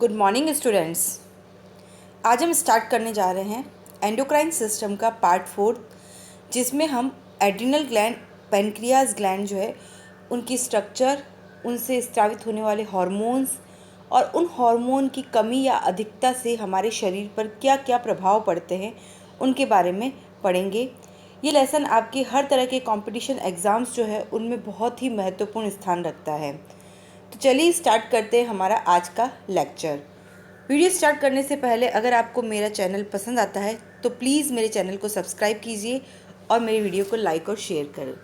Good morning students. आज हम start करने जा रहे हैं एंडोक्राइन सिस्टम का पार्ट 4, जिसमें हम एड्रिनल ग्लैंड, पैनक्रियाज ग्लैंड जो है उनकी स्ट्रक्चर, उनसे स्रावित होने वाले हार्मोन्स और उन हार्मोन की कमी या अधिकता से हमारे शरीर पर क्या क्या प्रभाव पड़ते हैं उनके बारे में पढ़ेंगे। ये लेसन आपके हर तरह के कंपटीशन एग्ज़ाम्स जो है उनमें बहुत ही महत्वपूर्ण स्थान रखता है। तो चलिए स्टार्ट करते हैं हमारा आज का लेक्चर। वीडियो स्टार्ट करने से पहले अगर आपको मेरा चैनल पसंद आता है तो प्लीज़ मेरे चैनल को सब्सक्राइब कीजिए और मेरे वीडियो को लाइक और शेयर करें।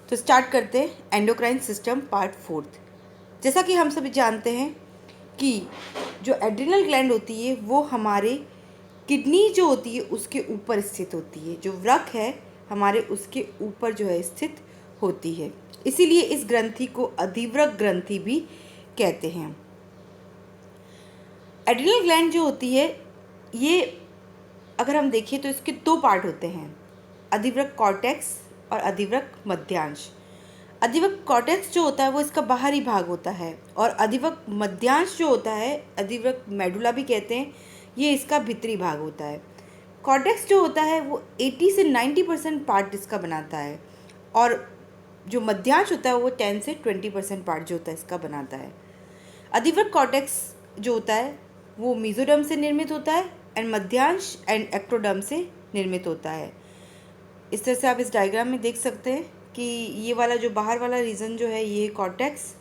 तो स्टार्ट करते हैं एंडोक्राइन सिस्टम पार्ट 4। जैसा कि हम सभी जानते हैं कि जो एड्रिनल ग्लैंड होती है वो हमारे किडनी जो होती है उसके ऊपर स्थित होती है। जो वृक्क है हमारे उसके ऊपर जो है स्थित होती है, इसीलिए इस ग्रंथि को अधिवृक्क ग्रंथि भी कहते हैं। एड्रिनल ग्लैंड जो होती है ये अगर हम देखें तो इसके दो पार्ट होते हैं, अधिवृक्क कॉर्टेक्स और अधिवृक्क मध्यांश। अधिवृक्क कॉर्टेक्स जो होता है वो इसका बाहरी भाग होता है और अधिवृक्क मध्यांश जो होता है, अधिवृक्क मेडुला भी कहते हैं, ये इसका भीतरी भाग होता है। कॉर्टेक्स जो होता है वो 80 से 90% पार्ट इसका बनाता है और जो मध्यांश होता है वो 10 से 20% पार्ट जो होता है इसका बनाता है। अधिवृक्क कॉर्टेक्स जो होता है वो मेसोडर्म से निर्मित होता है एंड मध्यांश एंड एक्टोडर्म से निर्मित होता है। इस तरह से आप इस डायग्राम में देख सकते हैं कि ये वाला जो बाहर वाला रीजन जो है ये है कॉर्टेक्स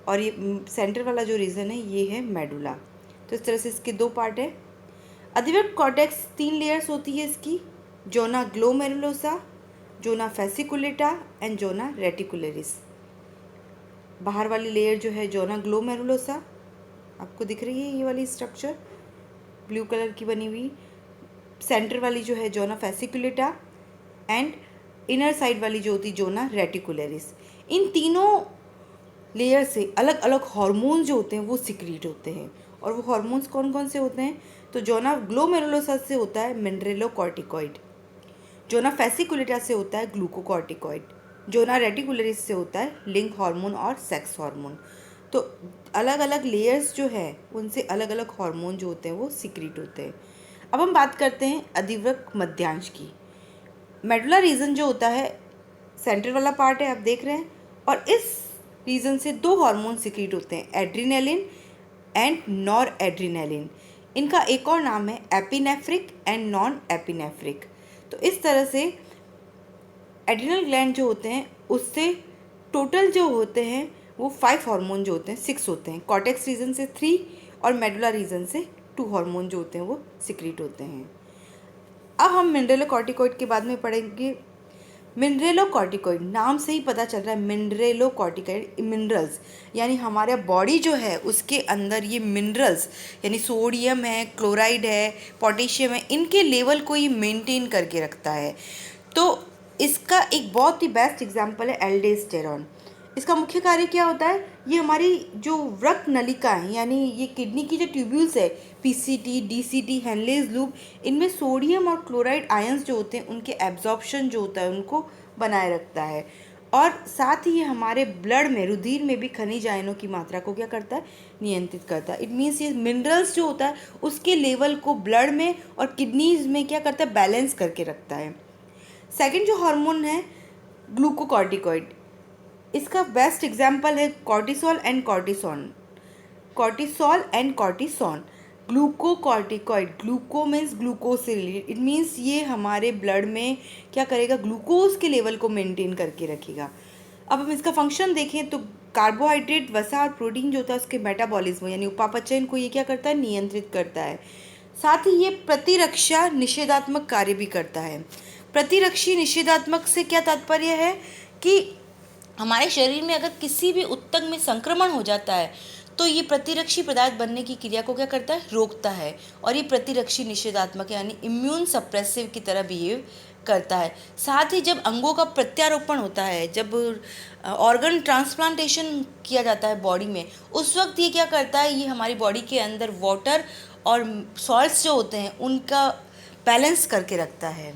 और ये सेंटर वाला जो रीजन है ये है मेडुला। तो इस तरह से इसके दो पार्ट है। अधिवृक्क कॉर्टेक्स 3 लेयर्स होती है इसकी, zona glomerulosa, zona fasciculata and zona reticularis. बाहर वाली लेयर जो है जोना ग्लोमेरुलोसा, आपको दिख रही है ये वाली स्ट्रक्चर ब्लू कलर की बनी हुई। सेंटर वाली जो है zona fasciculata and inner side वाली जो होती जोना रेटिकुलरिस। इन तीनों लेयर से अलग अलग हार्मोन जो होते हैं वो सिक्रीट होते हैं। और वो हार्मोन्स कौन कौन से होते हैं? तो जोना ग्लोमेरुलोसा से होता है मिनरेलोकॉर्टिकॉइड, जोना फेसिकुलेटा से होता है ग्लूकोकॉर्टिकॉइड, जोना रेटिकुलरिस से होता है लिंक हार्मोन और सेक्स हार्मोन। तो अलग अलग लेयर्स जो है उनसे अलग अलग हार्मोन जो होते हैं वो सिक्रीट होते हैं। अब हम बात करते हैं अधिवृक्क मध्यांश की। मेडुला रीजन जो होता है सेंटर वाला पार्ट है, आप देख रहे हैं, और इस रीजन से दो हार्मोन सिक्रीट होते हैं, एड्रिनेलिन एंड नॉर एड्रिनेलिन। इनका एक और नाम है एपिनेफ्रिक एंड नॉन एपिनेफ्रिक। तो इस तरह से एड्रिनल ग्लैंड जो होते हैं उससे टोटल जो होते हैं वो 5 हार्मोन जो होते हैं 6 होते हैं। कॉर्टेक्स रीजन से 3 और मेडुला रीजन से 2 हार्मोन जो होते हैं वो सिक्रीट होते हैं। अब हम मिनरेलोकॉर्टिकॉइड के बाद में पढ़ेंगे। मिनरेलोकॉर्टिकॉइड नाम से ही पता चल रहा है, मिनरेलोकॉर्टिकॉइड मिनरल्स यानी हमारा बॉडी जो है उसके अंदर ये मिनरल्स यानी सोडियम है, क्लोराइड है, पोटेशियम है, इनके लेवल को ये मेंटेन करके रखता है। तो इसका एक बहुत ही बेस्ट एग्जांपल है एल्डोस्टेरॉन। इसका मुख्य कार्य क्या होता है? ये हमारी जो वृक्क नलिका है यानी ये किडनी की जो ट्यूब्यूल्स है, पीसीटी, डीसीटी, हेनलेज लूप, इनमें सोडियम और क्लोराइड आयंस जो होते हैं उनके एब्जॉर्प्शन जो होता है उनको बनाए रखता है। और साथ ही ये हमारे ब्लड में, रुधिर में भी खनिज आयनों की मात्रा को क्या करता है? नियंत्रित करता है। इट मीन्स ये मिनरल्स जो होता है उसके लेवल को ब्लड में और किडनीज में क्या करता है? बैलेंस करके रखता है। सेकेंड जो हार्मोन है ग्लूकोकॉर्टिकॉइड, इसका बेस्ट एग्जाम्पल है cortisol and cortisone. Cortisol and cortisone, glucocorticoid, ग्लूको means glucose से रिलेटेड। इट मीन्स ये हमारे ब्लड में क्या करेगा? ग्लूकोज के लेवल को मेंटेन करके रखेगा। अब हम इसका फंक्शन देखें तो कार्बोहाइड्रेट, वसा और प्रोटीन जो होता है उसके मेटाबॉलिज्म यानी उपापचयन को ये क्या करता है? नियंत्रित करता है। साथ ही ये प्रतिरक्षा निषेधात्मक कार्य भी करता है। प्रतिरक्षी निषेधात्मक से क्या तात्पर्य है कि हमारे शरीर में अगर किसी भी ऊतक में संक्रमण हो जाता है तो ये प्रतिरक्षी पदार्थ बनने की क्रिया को क्या करता है? रोकता है। और ये प्रतिरक्षी निषेधात्मक यानी इम्यून सप्रेसिव की तरह बिहेव करता है। साथ ही जब अंगों का प्रत्यारोपण होता है, जब ऑर्गन ट्रांसप्लांटेशन किया जाता है बॉडी में, उस वक्त ये क्या करता है? ये हमारी बॉडी के अंदर वाटर और सॉल्ट्स जो होते हैं उनका बैलेंस करके रखता है।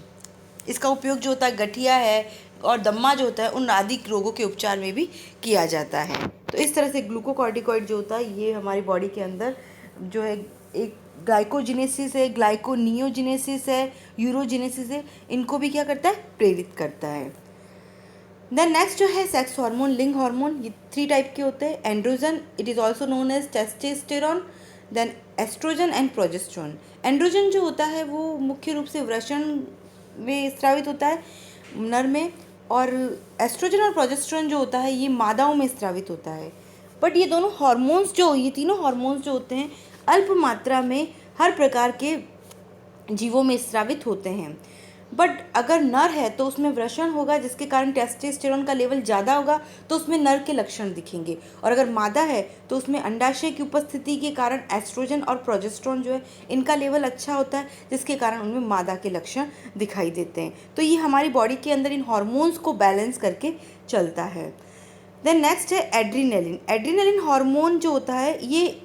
इसका उपयोग जो होता है गठिया है और दम्मा जो होता है उन आदि रोगों के उपचार में भी किया जाता है। तो इस तरह से ग्लूकोकॉर्टिकॉइड जो होता है ये हमारी बॉडी के अंदर जो है, एक ग्लाइकोजिनेसिस है, ग्लाइकोनियोजिनेसिस है, यूरोजिनेसिस है, इनको भी क्या करता है, प्रेरित करता है। देन नेक्स्ट जो है सेक्स हार्मोन, लिंग हार्मोन, ये 3 टाइप के होते हैं। Androgen, it is also known as testosterone, then estrogen and progesterone. Androgen जो होता है वो मुख्य रूप से वृषण में स्रावित होता है, नर में, और एस्ट्रोजन और प्रोजेस्टेरोन जो होता है ये मादाओं में स्रावित होता है। बट ये दोनों हार्मोन्स जो, ये तीनों हार्मोन्स जो होते हैं अल्प मात्रा में हर प्रकार के जीवों में स्रावित होते हैं। बट अगर नर है तो उसमें वृषण होगा, जिसके कारण टेस्टोस्टेरोन का लेवल ज़्यादा होगा, तो उसमें नर के लक्षण दिखेंगे। और अगर मादा है तो उसमें अंडाशय की उपस्थिति के कारण एस्ट्रोजन और प्रोजेस्टेरोन जो है इनका लेवल अच्छा होता है, जिसके कारण उनमें मादा के लक्षण दिखाई देते हैं। तो ये हमारी बॉडी के अंदर इन हॉर्मोन्स को बैलेंस करके चलता है। देन नेक्स्ट है एड्रीनेलिन। एड्रीनेलिन हार्मोन जो होता है ये,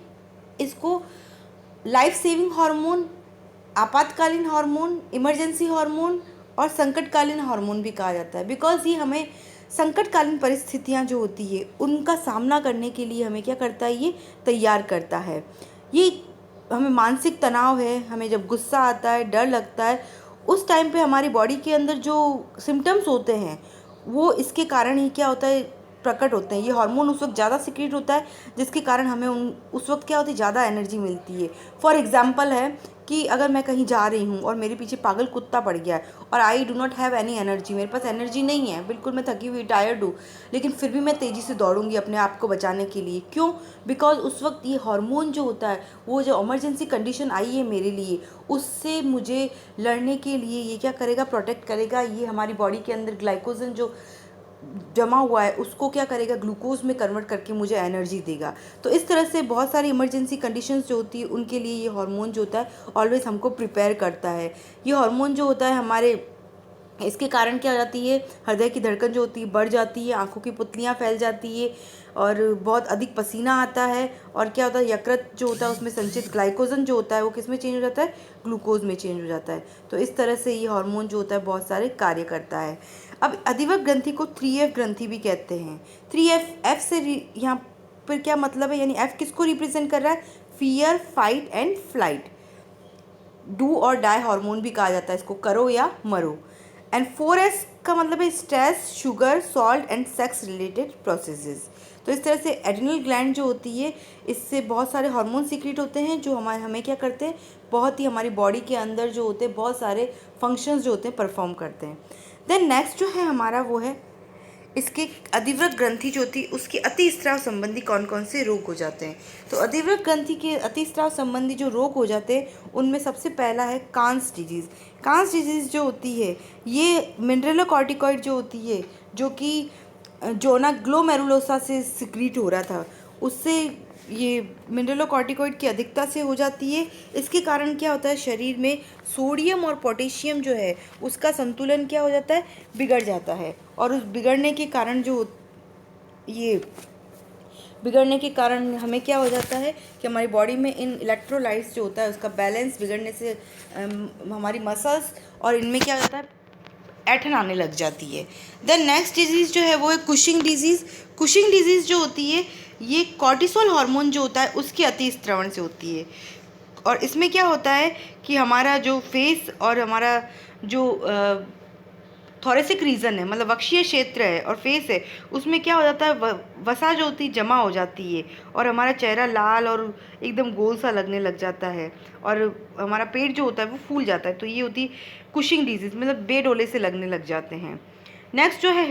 इसको लाइफ सेविंग हार्मोन, आपातकालीन हार्मोन, इमरजेंसी हार्मोन और संकटकालीन हार्मोन भी कहा जाता है। बिकॉज ये हमें संकटकालीन परिस्थितियाँ जो होती है उनका सामना करने के लिए हमें क्या करता है, ये तैयार करता है। ये हमें मानसिक तनाव है, हमें जब गुस्सा आता है, डर लगता है, उस टाइम पे हमारी बॉडी के अंदर जो सिम्टम्स होते हैं वो इसके कारण ही क्या होता है, प्रकट होते हैं। ये हार्मोन उस वक्त ज़्यादा सिक्रीट होता है, जिसके कारण हमें उस वक्त क्या होती है, ज़्यादा एनर्जी मिलती है। फॉर एग्जांपल है कि अगर मैं कहीं जा रही हूँ और मेरे पीछे पागल कुत्ता पड़ गया है और I do not have any energy, मेरे पास एनर्जी नहीं है, बिल्कुल मैं थकी हुई, टायर्ड हूँ, लेकिन फिर भी मैं तेज़ी से दौड़ूंगी अपने आप को बचाने के लिए। क्यों? बिकॉज उस वक्त ये हार्मोन जो होता है, वो जो इमरजेंसी कंडीशन आई है मेरे लिए, उससे मुझे लड़ने के लिए ये क्या करेगा, प्रोटेक्ट करेगा। ये हमारी बॉडी के अंदर ग्लाइकोजन जो जमा हुआ है उसको क्या करेगा, ग्लूकोज में कन्वर्ट करके मुझे एनर्जी देगा। तो इस तरह से बहुत सारी इमरजेंसी कंडीशंस जो होती है उनके लिए ये हार्मोन जो होता है ऑलवेज हमको प्रिपेयर करता है। ये हार्मोन जो होता है हमारे, इसके कारण क्या हो जाती है, हृदय की धड़कन जो होती है बढ़ जाती है, आंखों की पुतलियाँ फैल जाती है और बहुत अधिक पसीना आता है। और क्या होता है, यकृत जो होता है उसमें संचित ग्लाइकोजन जो होता है वो किस में चेंज हो जाता है, ग्लूकोज में चेंज हो जाता है। तो इस तरह से ये हार्मोन जो होता है बहुत सारे कार्य करता है। अब अधिवक्र ग्रंथि को 3F ग्रंथि भी कहते हैं। 3F, एफ से यहाँ पर क्या मतलब है, यानी एफ किसको रिप्रेजेंट कर रहा है, fear, fight and flight. Do और डाई हार्मोन भी कहा जाता है इसको, करो या मरो। एंड 4S का मतलब है stress, sugar, salt and sex related processes. तो इस तरह से एड्रिनल ग्लैंड जो होती है इससे बहुत सारे हार्मोन सीक्रेट होते हैं जो हमें क्या करते हैं, बहुत ही हमारी बॉडी के अंदर जो होते हैं बहुत सारे फंक्शंस जो होते हैं परफॉर्म करते हैं। देन नेक्स्ट जो है हमारा वो है, इसके अधिवृक्क ग्रंथि जो होती है उसके अतिस्राव संबंधी कौन कौन से रोग हो जाते हैं। तो अधिवृक्क ग्रंथि के अतिस्राव संबंधी जो रोग हो जाते हैं उनमें सबसे पहला है कांस डिजीज़। कांस डिजीज़ जो होती है ये मिनरलोकॉर्टिकॉइड जो होती है, जो कि जोना ग्लोमेरुलोसा से सिक्रीट हो रहा था, उससे ये मिनरलोकॉर्टिकॉइड की अधिकता से हो जाती है। इसके कारण क्या होता है, शरीर में सोडियम और पोटेशियम जो है उसका संतुलन क्या हो जाता है, बिगड़ जाता है। और उस बिगड़ने के कारण ये बिगड़ने के कारण हमें क्या हो जाता है कि हमारी बॉडी में इन इलेक्ट्रोलाइट्स जो होता है उसका बैलेंस बिगड़ने से हमारी मसल्स और इनमें क्या हो जाता है, ऐंठन आने लग जाती है। देन नेक्स्ट डिजीज़ जो है वो है कुशिंग डिजीज़। कुशिंग डिजीज़ जो होती है ये कॉर्टिसोल हार्मोन जो होता है उसके अतिस्रावण से होती है। और इसमें क्या होता है कि हमारा जो फेस और हमारा जो थोरेसिक रीजन है, मतलब वक्षीय क्षेत्र है और फेस है, उसमें क्या हो जाता है, वसा जो होती है जमा हो जाती है और हमारा चेहरा लाल और एकदम गोल सा लगने लग जाता है और हमारा पेट जो होता है वो फूल जाता है। तो ये होती है कुशिंग डिजीज़, मतलब बेडोले से लगने लग जाते हैं। नेक्स्ट जो है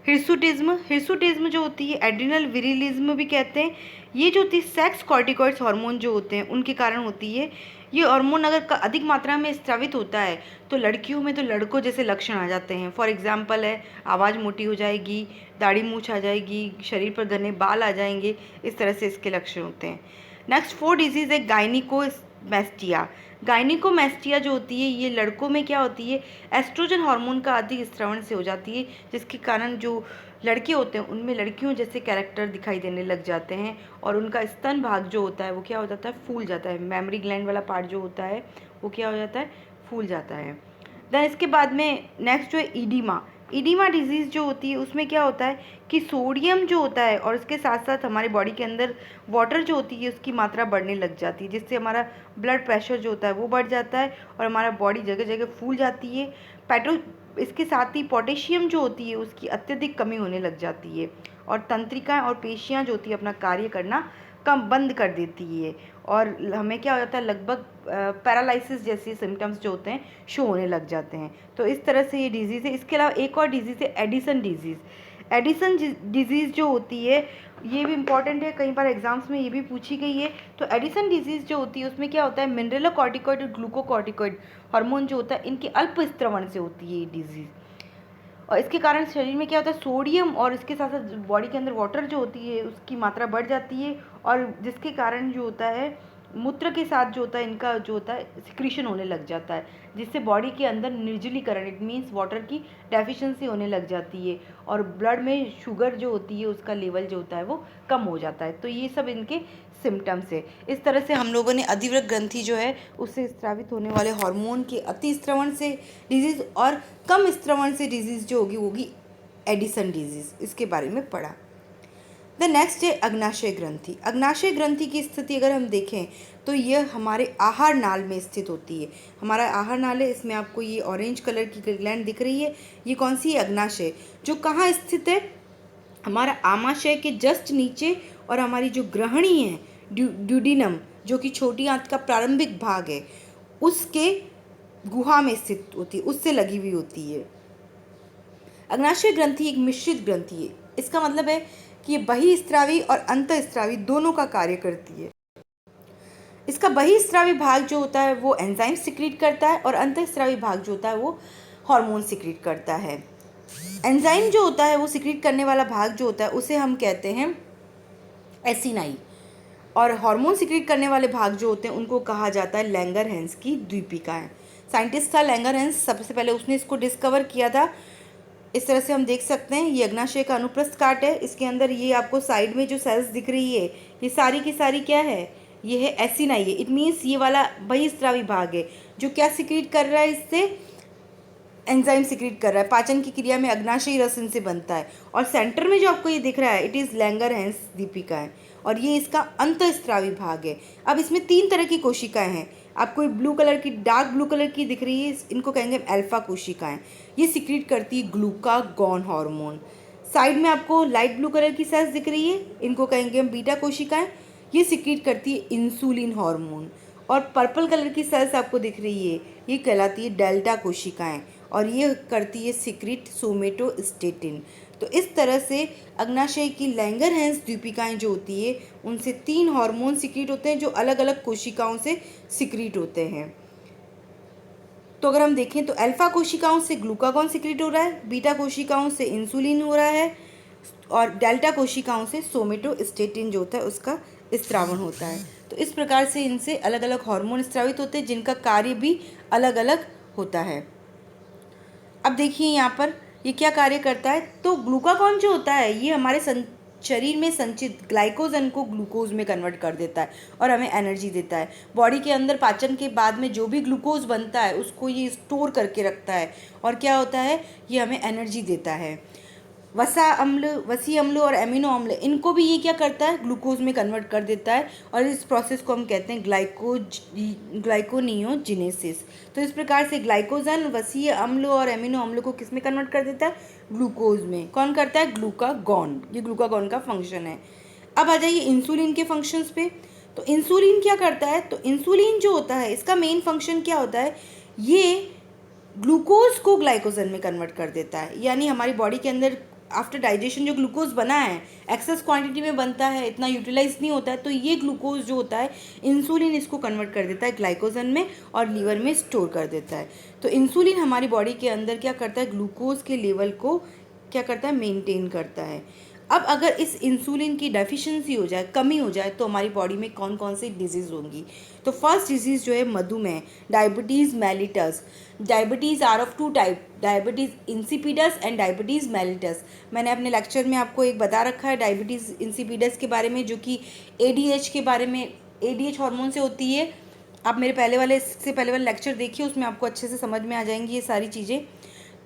हिर्सुटिज्म। हिर्सुटिज्म जो होती है एड्रिनल विरिलिज्म भी कहते हैं। ये जो होती है सेक्स कॉर्टिकॉइड्स हार्मोन जो होते हैं उनके कारण होती है। ये हार्मोन अगर अधिक मात्रा में स्रावित होता है तो लड़कियों में तो लड़कों जैसे लक्षण आ जाते हैं। फॉर एग्जांपल है, आवाज़ मोटी हो जाएगी, दाढ़ी मूछ आ जाएगी, शरीर पर घने बाल आ जाएंगे, इस तरह से इसके लक्षण होते हैं। नेक्स्ट 4 डिजीज़ है गायनिकोमैस्टिया। गायनिकोमैस्टिया जो होती है ये लड़कों में क्या होती है, एस्ट्रोजन हार्मोन का अधिक स्रावण से हो जाती है, जिसके कारण जो लड़के होते हैं उनमें लड़कियों जैसे कैरेक्टर दिखाई देने लग जाते हैं और उनका स्तन भाग जो होता है वो क्या हो जाता है, फूल जाता है। मेमोरी ग्लैंड वाला पार्ट जो होता है वो क्या हो जाता है, फूल जाता है। देन इसके बाद में नेक्स्ट जो है ईडिमा। इडिमा डिजीज़ जो होती है उसमें क्या होता है कि सोडियम जो होता है और उसके साथ साथ हमारे बॉडी के अंदर वाटर जो होती है उसकी मात्रा बढ़ने लग जाती है, जिससे हमारा ब्लड प्रेशर जो होता है वो बढ़ जाता है और हमारा बॉडी जगह जगह फूल जाती है। इसके साथ ही पोटेशियम जो होती है उसकी अत्यधिक कमी होने लग जाती है और तंत्रिकाएं और पेशियां जो होती है अपना कार्य करना कम बंद कर देती है और हमें क्या हो जाता है, लगभग पैरालिसिस जैसे सिम्टम्स जो होते हैं शो होने लग जाते हैं। तो इस तरह से ये डिजीज़ है। इसके अलावा एक और डिजीज़ है एडिसन डिजीज़। एडिसन डिजीज़ जो होती है ये भी इम्पॉर्टेंट है, कई बार एग्जाम्स में ये भी पूछी गई है। तो एडिसन डिजीज़ जो होती है उसमें क्या होता है, मिनरलोकॉर्टिकॉइड और ग्लूकोकॉर्टिकॉइड हार्मोन जो होता है इनके अल्प स्त्रवण से होती है ये डिजीज़। और इसके कारण शरीर में क्या होता है, सोडियम और इसके साथ साथ बॉडी के अंदर वाटर जो होती है उसकी मात्रा बढ़ जाती है और जिसके कारण जो होता है मूत्र के साथ जो होता है इनका जो होता है सिक्रीशन होने लग जाता है, जिससे बॉडी के अंदर निर्जलीकरण, इट मीन्स वाटर की डेफिशिएंसी होने लग जाती है और ब्लड में शुगर जो होती है उसका लेवल जो होता है वो कम हो जाता है। तो ये सब इनके सिम्टम्स है। इस तरह से हम लोगों ने अधिवृक्क ग्रंथि जो है उससे स्रावित होने वाले हार्मोन के अति स्त्रवण से डिजीज़ और कम स्त्रवण से डिजीज़ जो होगी वो होगी एडिसन डिजीज़, इसके बारे में पढ़ा। द नेक्स्ट है अग्नाशय ग्रंथि। अग्नाशय ग्रंथि की स्थिति अगर हम देखें तो यह हमारे आहार नाल में स्थित होती है। हमारा आहार नाल है, इसमें आपको ये ऑरेंज कलर की ग्लैंड दिख रही है, ये कौन सी है, अग्नाशय, जो कहाँ स्थित है, हमारा आमाशय के जस्ट नीचे और हमारी जो ग्रहणी है ड्यूडिनम जो कि छोटी आंत का प्रारंभिक भाग है उसके गुहा में स्थित होती है, उससे लगी हुई होती है। अग्नाशय ग्रंथि एक मिश्रित ग्रंथि है। इसका मतलब है कि ये बहिस्त्रावी और अंतःस्त्रावी दोनों का कार्य करती है। इसका बहिस्त्रावी भाग जो होता है वो एंजाइम सिक्रीट करता है और अंतःस्त्रावी भाग जो होता है वो हार्मोन सिक्रीट करता है। एंजाइम जो होता है वो सिक्रीट करने वाला भाग जो होता है उसे हम कहते हैं एसिनाई और हार्मोन सिक्रीट करने वाले भाग जो होते हैं उनको कहा जाता है लैंगरहैंस की द्वीपिकाएं। साइंटिस्ट था लैंगरहैंस, सबसे पहले उसने इसको डिस्कवर किया था। इस तरह से हम देख सकते हैं ये अग्नाशय का अनुप्रस्थ काट है, इसके अंदर ये आपको साइड में जो सेल्स दिख रही है ये सारी की सारी क्या है, ये है एसिनाई है। इट मीन्स ये वाला बहिस्त्रावी भाग है जो क्या सिक्रीट कर रहा है, इससे एंजाइम सिक्रीट कर रहा है। पाचन की क्रिया में अग्नाशयी रस इनसे बनता है और सेंटर में जो आपको ये दिख रहा है इट इज़ लैंगरहैंस दीपिकाएं और ये इसका अंतःस्त्रावी भाग है। अब इसमें 3 तरह की कोशिकाएं हैं, आपको ब्लू कलर की, डार्क ब्लू कलर की दिख रही है, इनको कहेंगे अल्फा कोशिकाएं। ये सिक्रीट करती है ग्लूकागॉन हार्मोन। साइड में आपको लाइट ब्लू कलर की सेल्स दिख रही है, इनको कहेंगे हम बीटा कोशिकाएं। ये सिक्रीट करती है इंसुलिन हार्मोन। और पर्पल कलर की सेल्स आपको दिख रही है, ये कहलाती है डेल्टा कोशिकाएं और ये करती है सिक्रीट सोमेटोस्टेटिन। तो इस तरह से अग्नाशय की लैंगरहैंस द्वीपिकाएं जो होती है उनसे 3 हार्मोन सिक्रीट होते हैं जो अलग अलग कोशिकाओं से सिक्रीट होते हैं। तो अगर हम देखें तो अल्फा कोशिकाओं से ग्लूकागॉन सिक्रीट हो रहा है, बीटा कोशिकाओं से इंसुलिन हो रहा है और डेल्टा कोशिकाओं से सोमेटोस्टेटिन जो होता है उसका स्त्रावण होता है। तो इस प्रकार से इनसे अलग अलग हार्मोन स्त्रावित होते हैं जिनका कार्य भी अलग अलग होता है। अब देखिए यहाँ पर ये क्या कार्य करता है, तो ग्लूकागॉन जो होता है ये हमारे शरीर में संचित ग्लाइकोजन को ग्लूकोज में कन्वर्ट कर देता है और हमें एनर्जी देता है। बॉडी के अंदर पाचन के बाद में जो भी ग्लूकोज बनता है उसको ये स्टोर करके रखता है और क्या होता है, ये हमें एनर्जी देता है। वसी अम्ल और एमिनो अम्ल इनको भी ये क्या करता है, ग्लूकोज में कन्वर्ट कर देता है और इस प्रोसेस को हम कहते हैं ग्लाइकोनियोजिनेसिस। तो इस प्रकार से ग्लाइकोजन वसीय अम्ल और एमिनो अम्ल को किस में कन्वर्ट कर देता है, ग्लूकोज में। कौन करता है, ग्लूकागॉन। ये ग्लूकागॉन का फंक्शन है। अब आ जाइए इंसुलिन के फंक्शंस पे। तो इंसुलिन क्या करता है, तो इंसुलिन जो होता है इसका मेन फंक्शन क्या होता है, ये ग्लूकोज को ग्लाइकोजन में कन्वर्ट कर देता है। यानी हमारी बॉडी के अंदर आफ्टर डाइजेशन जो ग्लूकोज बना है एक्सेस क्वांटिटी में बनता है, इतना यूटिलाइज नहीं होता है, तो ये ग्लूकोज जो होता है इंसुलिन इसको कन्वर्ट कर देता है ग्लाइकोजन में और लीवर में स्टोर कर देता है। तो इंसुलिन हमारी बॉडी के अंदर क्या करता है, ग्लूकोज के लेवल को क्या करता है, मेंटेन करता है। अब अगर इस इंसुलिन की डेफिशिएंसी हो जाए, कमी हो जाए, तो हमारी बॉडी में कौन कौन सी डिजीज़ होंगी। तो फर्स्ट डिजीज़ जो है मधुमेह, diabetes mellitus. Diabetes are of 2 type, diabetes insipidus and diabetes mellitus. मैंने अपने लेक्चर में आपको एक बता रखा है डायबिटीज़ इंसिपिडस के बारे में, जो कि एडीएच के बारे में, एडीएच हार्मोन से होती है। आप मेरे पहले वाले लेक्चर देखिए, उसमें आपको अच्छे से समझ में आ जाएंगी ये सारी चीज़ें।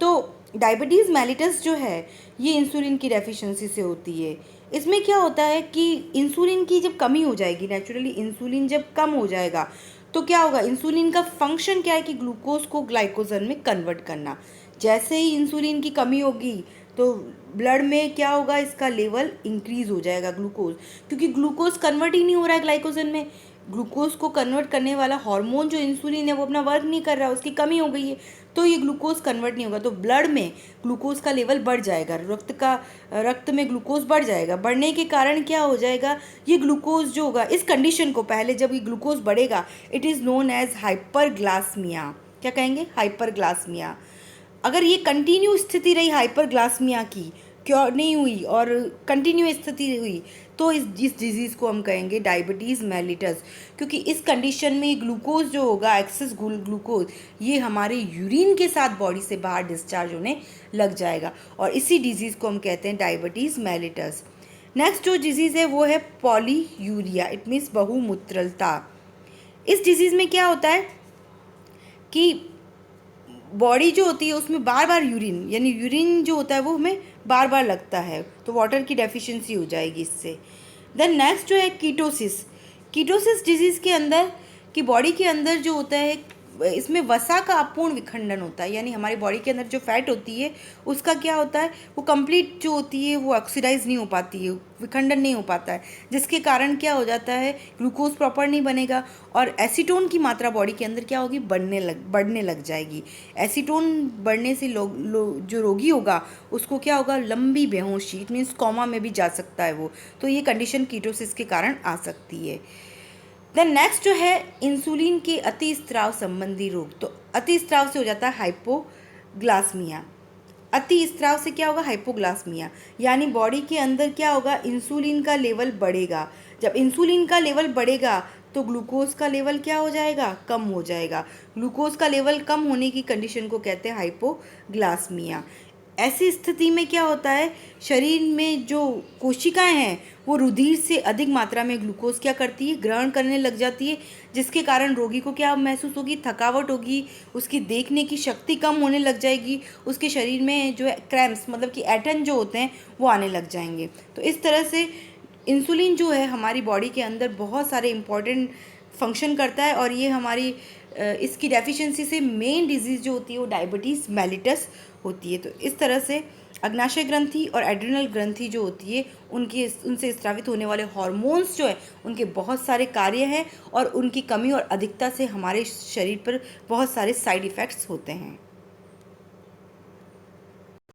तो डायबिटीज़ मेलिटस जो है ये इंसुलिन की डेफिशिएंसी से होती है। इसमें क्या होता है कि इंसुलिन की जब कमी हो जाएगी, नेचुरली इंसुलिन जब कम हो जाएगा तो क्या होगा, इंसुलिन का फंक्शन क्या है कि ग्लूकोज को ग्लाइकोजन में कन्वर्ट करना। जैसे ही इंसुलिन की कमी होगी तो ब्लड में क्या होगा, इसका लेवल इंक्रीज हो जाएगा ग्लूकोज, क्योंकि ग्लूकोज कन्वर्ट ही नहीं हो रहा है ग्लाइकोजन में। ग्लूकोज को कन्वर्ट करने वाला हार्मोन जो इंसुलिन है वो अपना वर्क नहीं कर रहा है, उसकी कमी हो गई है, तो ये ग्लूकोज कन्वर्ट नहीं होगा, तो ब्लड में ग्लूकोज का लेवल बढ़ जाएगा, रक्त में ग्लूकोज बढ़ जाएगा। बढ़ने के कारण क्या हो जाएगा, ये ग्लूकोज जो होगा, इस कंडीशन को पहले जब ये ग्लूकोज बढ़ेगा इट इज़ नोन एज हाइपरग्लासमिया। क्या कहेंगे, हाइपरग्लासमिया। अगर ये कंटिन्यू स्थिति रही हाइपरग्लासमिया की, क्योर नहीं हुई और कंटिन्यू स्थिति हुई, तो इस डिजीज़ को हम कहेंगे डायबिटीज़ मेलिटस, क्योंकि इस कंडीशन में ग्लूकोज जो होगा, एक्सेस ग्लूकोज, ये हमारे यूरिन के साथ बॉडी से बाहर डिस्चार्ज होने लग जाएगा, और इसी डिजीज़ को हम कहते हैं डायबिटीज़ मेलिटस। नेक्स्ट जो डिजीज़ है वो है पॉलीयूरिया, इट मीन्स बहुमूत्रलता। इस डिजीज़ में क्या होता है कि बॉडी जो होती है उसमें बार बार यूरिन, यानी यूरिन जो होता है वो हमें बार बार लगता है, तो वाटर की डेफिशिएंसी हो जाएगी इससे। देन नेक्स्ट जो है कीटोसिस। कीटोसिस डिजीज़ के अंदर कि बॉडी के अंदर जो होता है, इसमें वसा का अपूर्ण विखंडन होता है, यानी हमारी बॉडी के अंदर जो फैट होती है उसका क्या होता है, वो कंप्लीट जो होती है वो ऑक्सीडाइज नहीं हो पाती है, विखंडन नहीं हो पाता है, जिसके कारण क्या हो जाता है, ग्लूकोज प्रॉपर नहीं बनेगा और एसीटोन की मात्रा बॉडी के अंदर क्या होगी, बढ़ने लग जाएगी। एसीटोन बढ़ने से जो रोगी होगा उसको क्या होगा, लंबी बेहोशी, इट मीन्स कोमा में भी जा सकता है वो, तो ये कंडीशन कीटोसिस के कारण आ सकती है। देन नेक्स्ट जो है इंसुलिन के अति स्त्राव संबंधी रोग, तो अति स्त्राव से हो जाता है हाइपोग्लासमिया। अति स्त्राव से क्या होगा, हाइपोग्लासमिया, यानी बॉडी के अंदर क्या होगा, इंसुलिन का लेवल बढ़ेगा। जब इंसुलिन का लेवल बढ़ेगा तो ग्लूकोज का लेवल क्या हो जाएगा, कम हो जाएगा। ग्लूकोज का लेवल कम होने की कंडीशन को कहते हैं हाइपोग्लासमिया। ऐसी स्थिति में क्या होता है, शरीर में जो कोशिकाएं हैं वो रुधिर से अधिक मात्रा में ग्लूकोज क्या करती है, ग्रहण करने लग जाती है, जिसके कारण रोगी को क्या महसूस होगी, थकावट होगी, उसकी देखने की शक्ति कम होने लग जाएगी, उसके शरीर में जो है क्रैम्प्स, मतलब कि ऐंठन जो होते हैं वो आने लग जाएंगे। तो इस तरह से इंसुलिन जो है हमारी बॉडी के अंदर बहुत सारे इंपॉर्टेंट फंक्शन करता है, और ये हमारी इसकी डेफिशिएंसी से मेन डिजीज़ जो होती है वो डायबिटीज़ मेलिटस होती है। तो इस तरह से अग्नाशय ग्रंथि और एड्रिनल ग्रंथि जो होती है उनसे स्रावित होने वाले हार्मोन्स जो है उनके बहुत सारे कार्य हैं, और उनकी कमी और अधिकता से हमारे शरीर पर बहुत सारे साइड इफ़ेक्ट्स होते हैं।